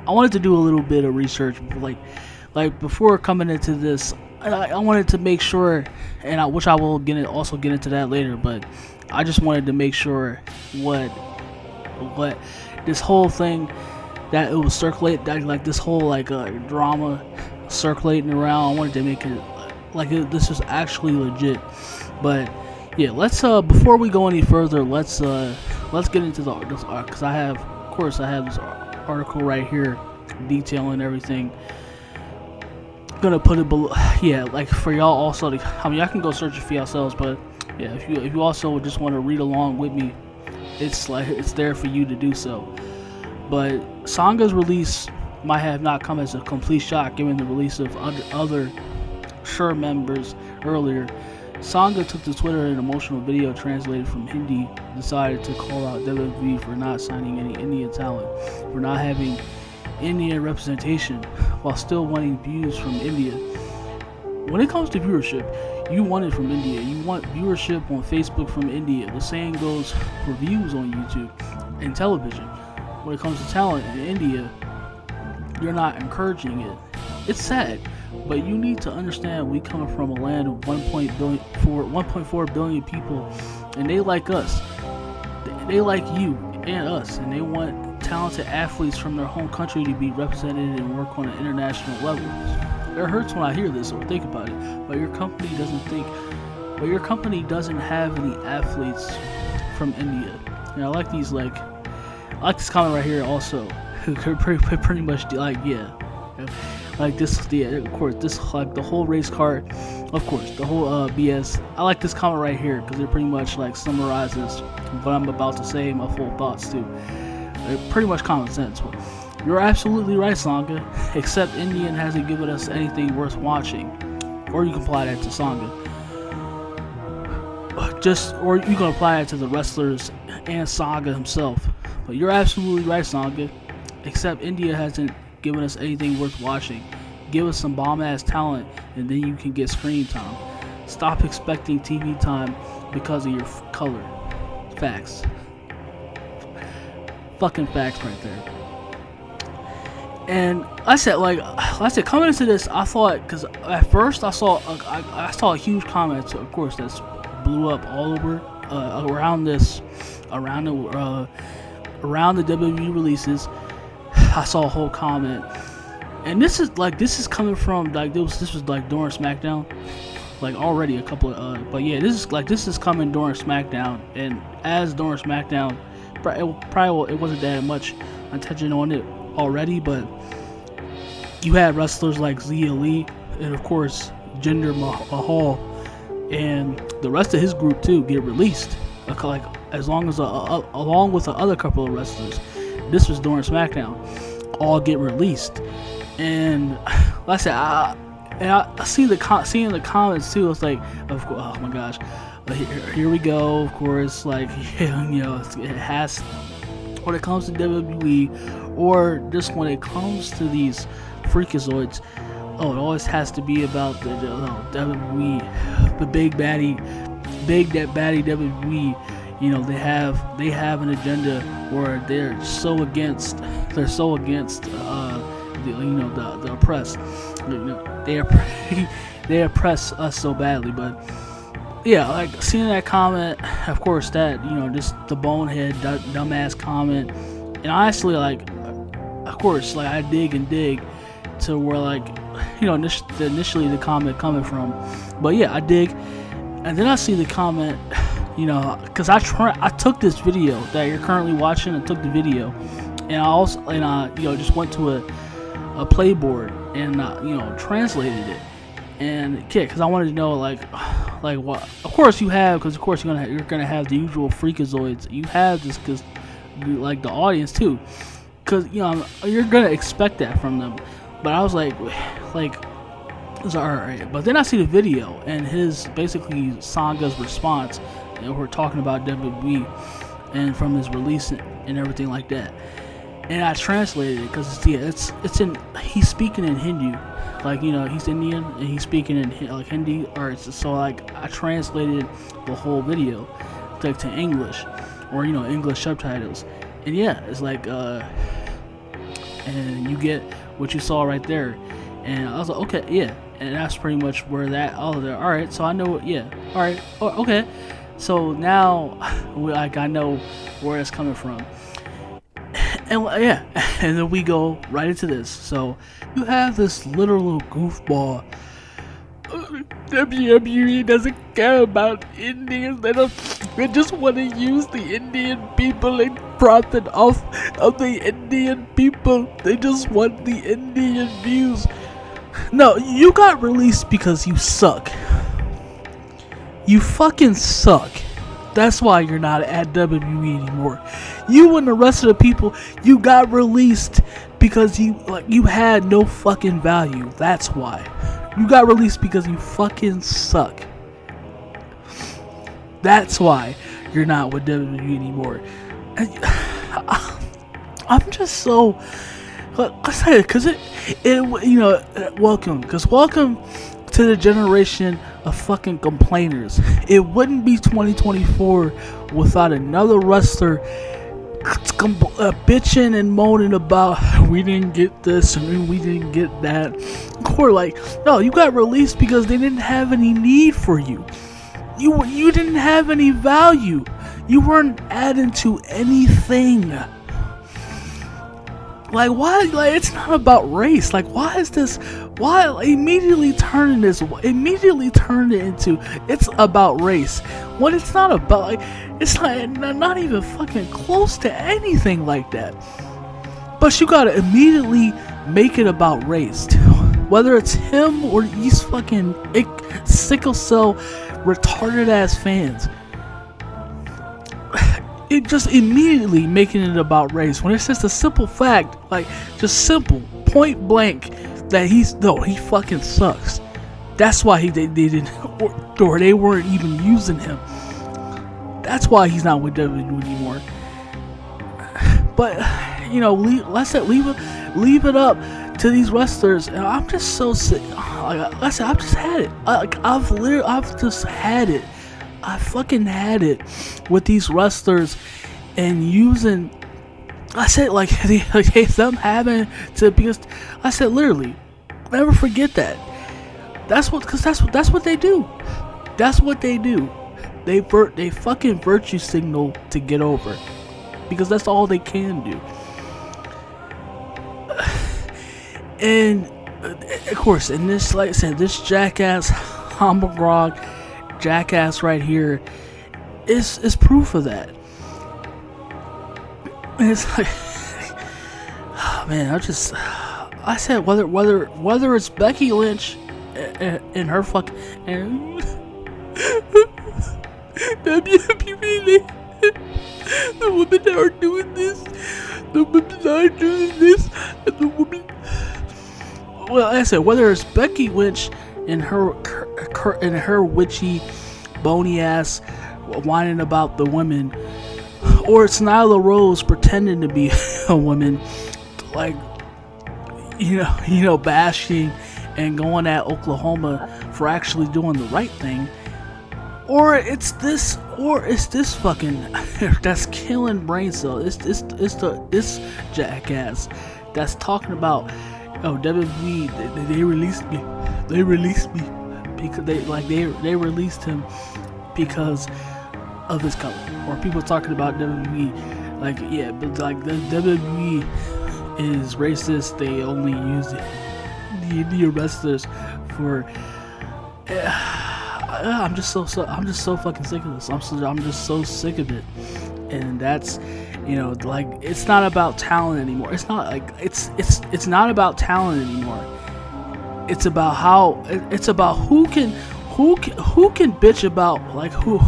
I wanted to do a little bit of research, like before coming into this. I wanted to make sure, which I will also get into that later. But I just wanted to make sure what this whole thing that it was circulate like this whole drama circulating around. I wanted to make it this was actually legit. But yeah, let's before we go any further, let's get into this because I have this article right here detailing everything. I'm gonna put it below. Yeah, like for y'all also. Y'all can go search it for yourselves, but yeah, if you also just want to read along with me, it's there for you to do so. But Sanga's release might have not come as a complete shock, given the release of other Sure members earlier. Sanga took to Twitter in an emotional video translated from Hindi, decided to call out WWE for not signing any Indian talent, for not having Indian representation, while still wanting views from India. When it comes to viewership, you want it from India. You want viewership on Facebook from India. The same goes for views on YouTube and television. When it comes to talent in India, you're not encouraging it. It's sad, but you need to understand we come from a land of 1.4 billion people, and they like us. They like you and us, and they want talented athletes from their home country to be represented and work on an international level. It hurts when I hear this or think about it, but your company doesn't have any athletes from India. And I like this comment right here also. pretty much of course, this the whole race card, of course, the whole BS. I like this comment right here because it pretty much summarizes what I'm about to say, my full thoughts too. Pretty much common sense. But you're absolutely right, Sanga. Except Indian hasn't given us anything worth watching. Or you can apply that to Sanga. Or you can apply it to the wrestlers and Sanga himself. But you're absolutely right, Sanga. Except India hasn't given us anything worth watching. Give us some bomb-ass talent, and then you can get screen time. Stop expecting TV time because of your color. Facts. Fucking facts right there. And I said, coming into this, I thought, because at first I saw a huge comment, of course, that's blew up all over around the WWE releases. I saw a whole comment, and this is coming from this was during SmackDown, already a couple of but yeah, this is coming during SmackDown, and as during SmackDown, it wasn't that much attention on it already, but you had wrestlers like Zia Lee and of course Jinder Mahal and the rest of his group too get released, along with the other couple of wrestlers. This was during SmackDown, all get released, and like I said, I see seeing the comments too. It's like, oh my gosh, here we go. Of course, it has when it comes to WWE, or just when it comes to these freakazoids. Oh, it always has to be about the WWE, the big baddie WWE. They have an agenda where they're so against the oppressed. They oppress us so badly. But yeah, seeing that comment, of course, that just the bonehead dumbass comment, and honestly, of course, I dig to where initially the comment coming from, but yeah, I dig, and then I see the comment. Because I took this video that you're currently watching, and took the video, and I just went to a playboard and translated it, and because I wanted to know what. Of course you have, because of course you're gonna have the usual freakazoids. You have this because the audience too, because you're gonna expect that from them. But I was it's alright. But then I see the video and his basically Sanga's response. And we're talking about WWE and from his release and everything like that. And I translated it because he's speaking in Hindi, he's Indian and he's speaking in Hindi, so I translated the whole video to English, or English subtitles. And yeah, it's and you get what you saw right there. And I was like, okay, yeah. And that's pretty much where that, all right, so I know, yeah, all right, okay. So now, like, I know where it's coming from. And yeah, and then we go right into this. So you have this literal goofball. WWE doesn't care about Indians. They just want to use the Indian people and profit off of the Indian people. They just want the Indian views. No, you got released because you suck. You fucking suck. That's why you're not at WWE anymore. You and the rest of the people, you got released because you had no fucking value. That's why. You got released because you fucking suck. That's why you're not with WWE anymore. I'm just so, I say it because welcome to the generation of fucking complainers. It wouldn't be 2024 without another wrestler bitching and moaning about we didn't get this and we didn't get that. Or like, no, you got released because they didn't have any need for you. You didn't have any value. You weren't adding to anything. Like, why? Like, it's not about race. Like, why is this? Why immediately turn it into it's about race when it's not about, like, it's not even fucking close to anything like that. But you gotta immediately make it about race, whether it's him or these fucking sickle cell retarded ass fans. It just immediately making it about race when it's just a simple fact, like, just simple, point blank, that he fucking sucks. That's why they didn't, or they weren't even using him. That's why he's not with WWE anymore. But leave it up to these wrestlers. And I'm just so sick. Like I said, I've just had it. I've just had it. I fucking had it with these wrestlers and using. I said, like them having to, because I said, literally, never forget that. That's what they do. That's what they do. They fucking virtue signal to get over, because that's all they can do. And of course, in this, like I said, this jackass Hamburg jackass right here is proof of that. And it's like, oh man, I said whether it's Becky Lynch and her fucking and WWE, the women that are doing this, and the women. Well, like I said, whether it's Becky Lynch and her witchy, bony ass whining about the women, or it's Nyla Rose pretending to be a woman, like bashing and going at Oklahoma for actually doing the right thing, or it's this fucking that's killing brain cells. It's this jackass that's talking about, oh, WWE, they released me. They released me because they released him because of his color. Or people talking about WWE, like, yeah, but like the WWE is racist. They only use the Indian wrestlers for. I'm just so fucking sick of this. I'm just so sick of it, and that's. Like, it's not about talent anymore. It's not like it's not about talent anymore. It's about how. It's about who can bitch about, like, who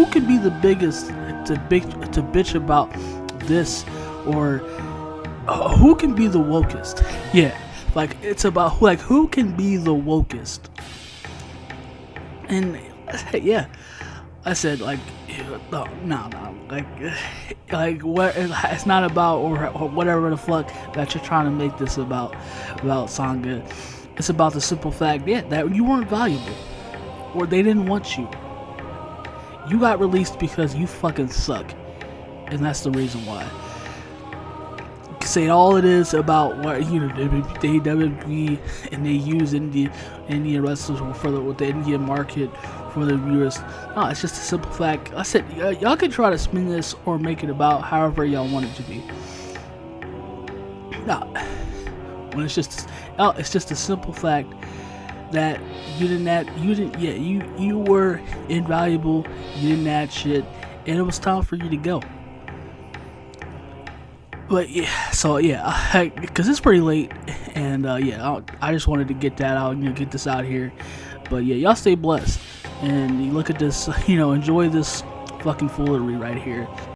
can be the biggest to bitch about this, or who can be the wokest. Yeah, like, it's about who can be the wokest. And yeah, I said, like, no, like what? It's not about or whatever the fuck that you're trying to make this about Sanga. It's about the simple fact, yeah, that you weren't valuable, or they didn't want you. You got released because you fucking suck, and that's the reason why. saying all it is about what they WWE and they use Indian wrestlers for with the Indian market for the viewers. No, it's just a simple fact. I said y'all can try to spin this or make it about however y'all want it to be. No, when it's just a simple fact that you were invaluable. You didn't add shit, and it was time for you to go. But yeah, so yeah, because it's pretty late, and I just wanted to get that out, get this out here. But yeah, y'all stay blessed, and you look at this, enjoy this fucking foolery right here.